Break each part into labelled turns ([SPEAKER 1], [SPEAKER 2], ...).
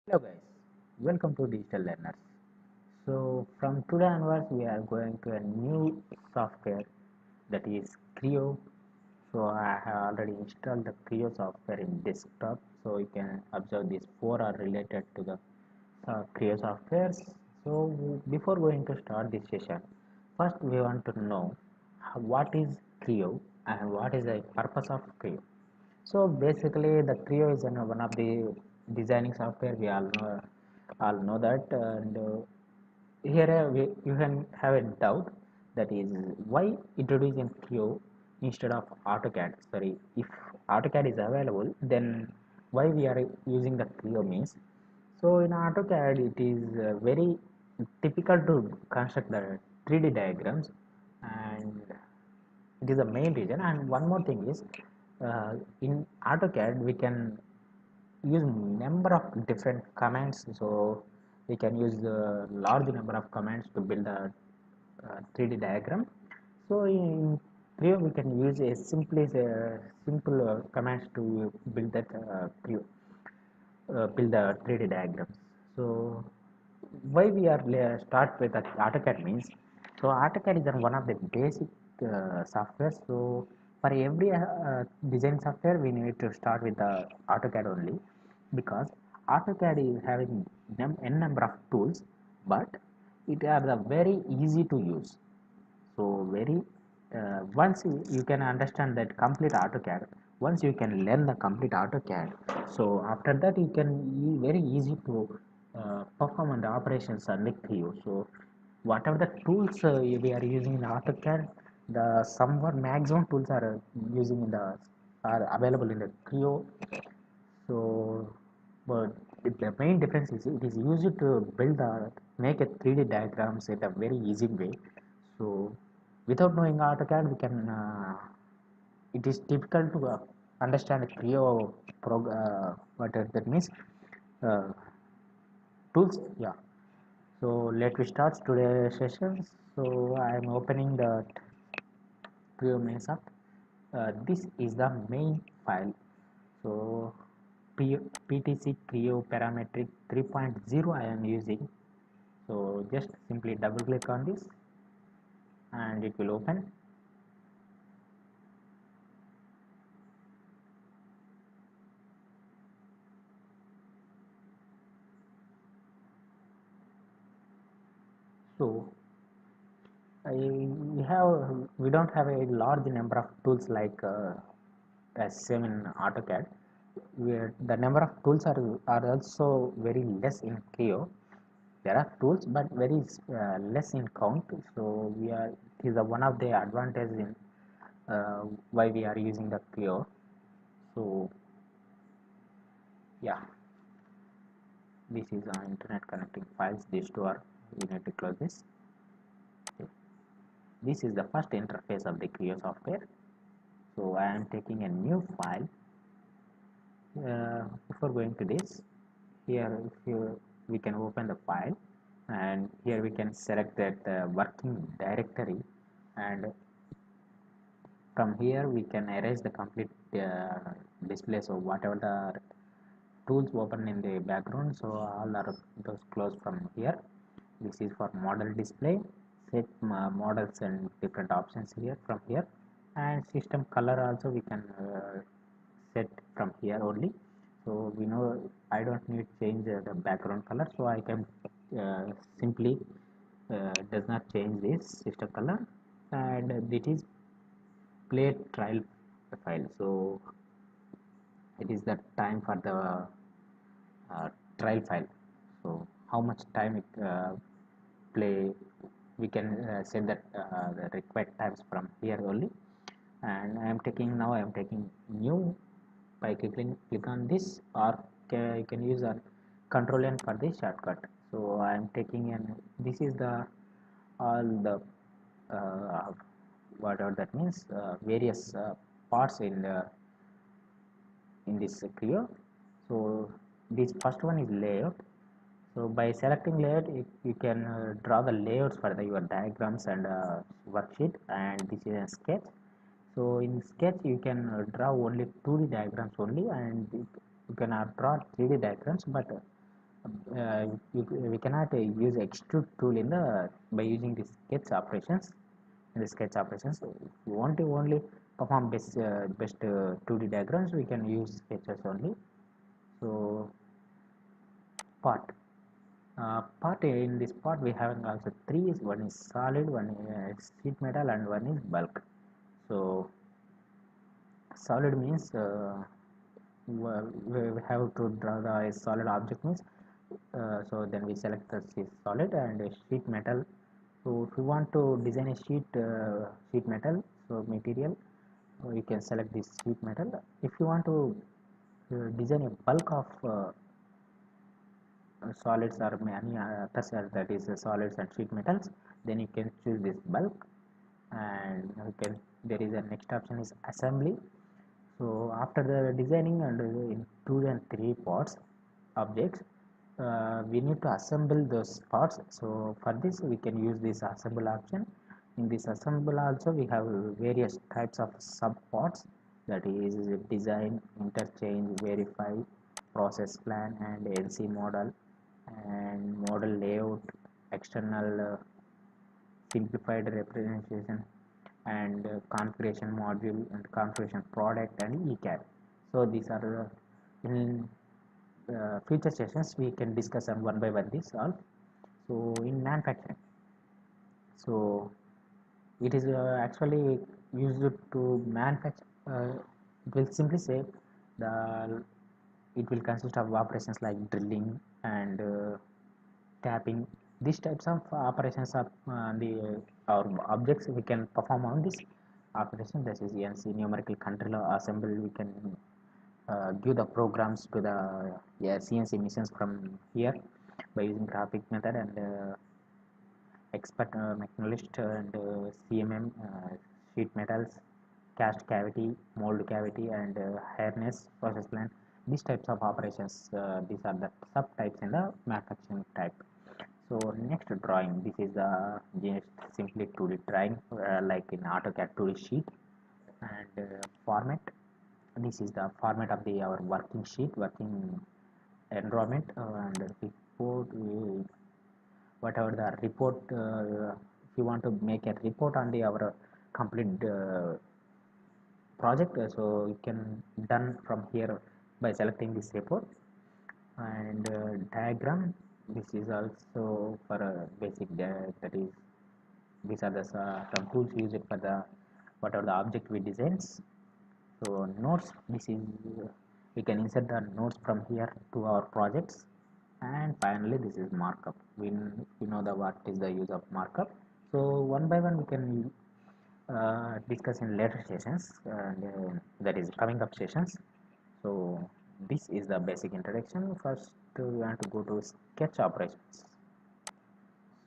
[SPEAKER 1] Hello guys, welcome to Digital Learners. So from today onwards we are going to a new software that is Creo. So I have already installed the Creo software in desktop. So you can observe these four are related to the Creo softwares. So before going to start this session, first we want to know what is Creo and what is the purpose of Creo. So basically, the Creo is one of the designing software. We all know that, and here you can have a doubt that is why introducing Creo instead of AutoCAD. Sorry, if AutoCAD is available, then why we are using the Creo means. So in AutoCAD, it is very difficult to construct the 3D diagrams, and it is the main reason. And one more thing is, in AutoCAD we can use number of different commands. So we can use the large number of commands to build a 3D diagram. So in Creo we can use a simple commands to build that build the 3D diagrams. So why we are start with the AutoCAD means, so AutoCAD is one of the basic software. So for every design software we need to start with the AutoCAD only, because AutoCAD is having n number of tools, but it are the very easy to use. So very once you can understand that complete AutoCAD, once you can learn the complete AutoCAD, so after that you can very easy to perform on the operations on the Creo. So whatever the tools we are using in AutoCAD, the somewhat maximum tools are using in the are available in the Creo. So but the main difference is it is used to build a make a 3D diagrams in a very easy way. So without knowing AutoCAD, we can it is difficult to understand a Creo what that means uh, tools. Yeah. So let me start today's session. So I am opening the Creo mains app. This is the main file. So PTC Creo parametric 3.0 I am using. So just simply double click on this and it will open. So we don't have a large number of tools like as same in AutoCAD. The number of tools are also very less in Creo. There are tools, but very less in count. So it is one of the advantage in why we are using the Creo. So yeah, this is our internet connecting files. These two are, we need to close this. Okay. This is the first interface of the Creo software. So I am taking a new file. Before going to this, here if you, we can open the file, and here we can select that working directory, and from here we can erase the complete display. So whatever the tools open in the background, so all are those closed from here. This is for model display. Set models and different options here from here, and system color also we can set from here only. So we know I don't need change the background color, so I can simply does not change this system color, and it is play trial file. So it is the time for the trial file. So how much time it play, we can set that the required times from here only. And I am taking, now I am taking new by click on this, or you can use a control N for the shortcut. So I am taking an, this is the all the uh, whatever that means various parts in this Creo. So this first one is layout. So by selecting layout, you can draw the layouts for your diagrams and worksheet. And this is a sketch. So in sketch, you can draw only 2D diagrams only, and you can draw 3D diagrams. But we cannot use extrude tool in the by using the sketch operations. In the sketch operations, so if we want to only perform best 2D diagrams, we can use sketches only. So part part in this part we have also three. One is solid, one is sheet metal, and one is bulk. So solid means well, we have to draw the solid object means so then we select the solid and sheet metal. So if you want to design a sheet metal, so material, you can select this sheet metal. If you want to design a bulk of solids or many others, that is solids and sheet metals, then you can choose this bulk. And you can, there is a next option is assembly. So after the designing and in 2 and 3 parts objects, we need to assemble those parts. So for this we can use this assemble option. In this assemble also we have various types of sub parts, that is design, interchange, verify, process plan, and NC model, and model layout, external simplified representation, and configuration module, and configuration product, and ECAD. So these are in future sessions we can discuss on one by one this all. So in manufacturing, so it is actually used to manufacture. It will simply say the it will consist of operations like drilling and tapping. These types of operations are the our objects we can perform on this operation. This is NC numerical controller assemble. We can give the programs to the CNC machines from here by using graphic method and expert mechanist and CMM, sheet metals, cast cavity, mold cavity, and harness, process plant. These types of operations, these are the subtypes in the manufacturing type. So next drawing, this is the just simply 2D drawing like in AutoCAD 2D sheet, and format. This is the format of the our working sheet, working environment, and report. Whatever the report, if you want to make a report on the our complete project, so you can done from here by selecting this report. And diagram, this is also for a basic that is these are the some tools used for the whatever the object we designs. So notes, this is we can insert the notes from here to our projects. And finally this is markup. We know the what is the use of markup. So one by one we can discuss in later sessions, and that is coming up sessions. So this is the basic introduction. First we want to go to sketch operations.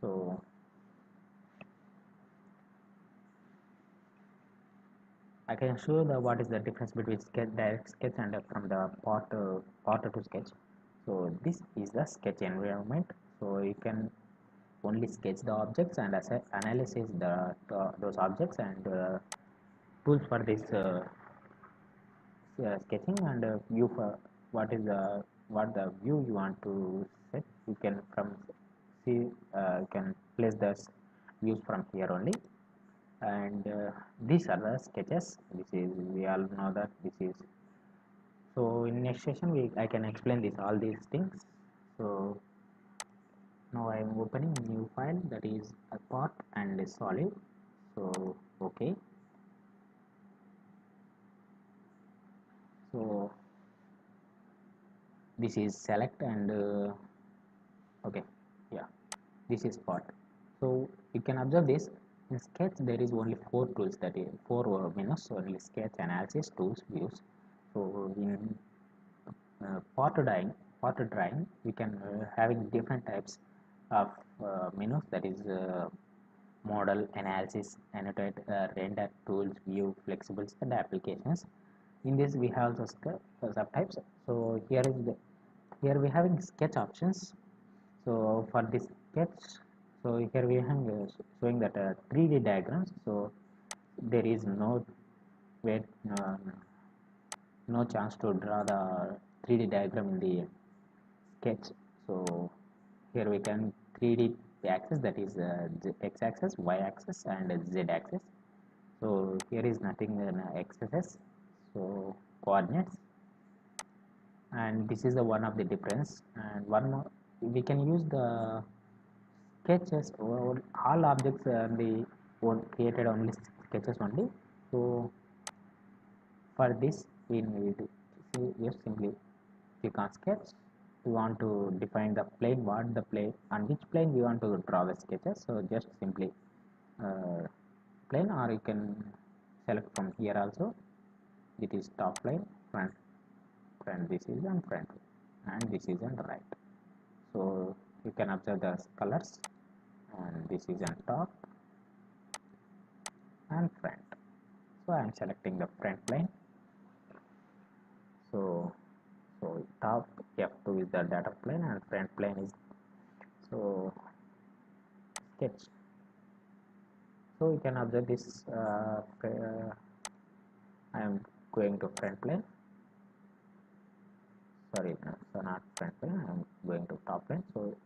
[SPEAKER 1] So I can show the what is the difference between sketch, direct sketch, and from the part to sketch. So this is the sketch environment. So you can only sketch the objects and analysis those objects, and tools for this sketching, and view for what is what the view you want to set. You can from see you can place the views from here only. And these are the sketches. This is, we all know that this is. So in next session I can explain this all these things. So now I am opening new file, that is a part and a solid. So okay, so this is select, and okay, yeah, this is part. So you can observe this in sketch there is only four tools, that is four menus only: sketch, analysis, tools, views. So in part drawing we can having different types of menus, that is model, analysis, annotate, render, tools, view, flexibles, and applications. In this we have the subtypes. So here is the, here we having sketch options. So for this sketch, so here we have showing that 3D diagrams. So there is no way, no chance to draw the 3D diagram in the sketch. So here we can 3D axis, that is x axis, y axis and z axis. So here is nothing in axis, so coordinates, and this is the one of the difference. And one more, we can use the sketches, or all objects the created only sketches only. So for this we need to just simply click on sketch. We want to define the plane, what the plane, on which plane we want to draw the sketches. So just simply uh, plane, or you can select from here also. It is top plane, front, this is on front, and this is on right. So you can observe the colors, and this is on top and front. So I am selecting the front plane. So top F2 is the data plane and front plane is, so sketch. So you can observe this I am going to front plane, sorry, no, so not front plane, I am going to top plane. So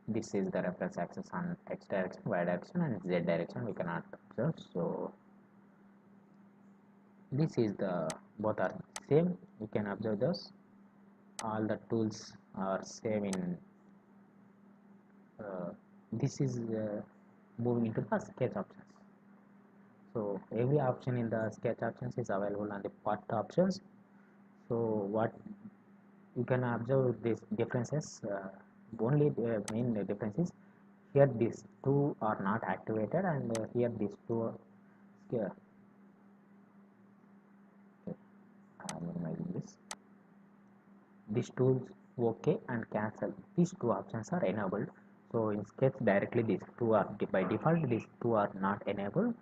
[SPEAKER 1] this is the reference axis on x direction, y direction and z direction we cannot observe. So this is the, both are same, we can observe those. All the tools are same in this is moving into the sketch options. So every option in the sketch options is available on the part options. So what you can observe these differences, only main difference is here these two are not activated, and here these two are here. Okay, I am minimizing this. These tools OK and cancel, these two options are enabled. So in sketch directly these two are by default, these two are not enabled.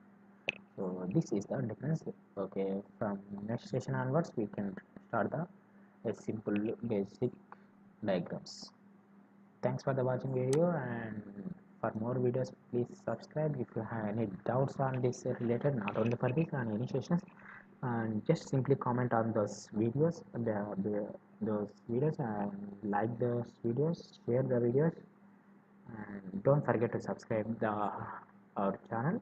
[SPEAKER 1] So this is the difference. Okay, from next session onwards we can start the a simple basic diagrams. Thanks for the watching video, and for more videos please subscribe. If you have any doubts on this related, not only for this, on any sessions, and just simply comment on those videos, those videos, and like those videos, share the videos, and don't forget to subscribe the our channel.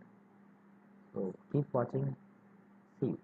[SPEAKER 1] So keep watching. See you.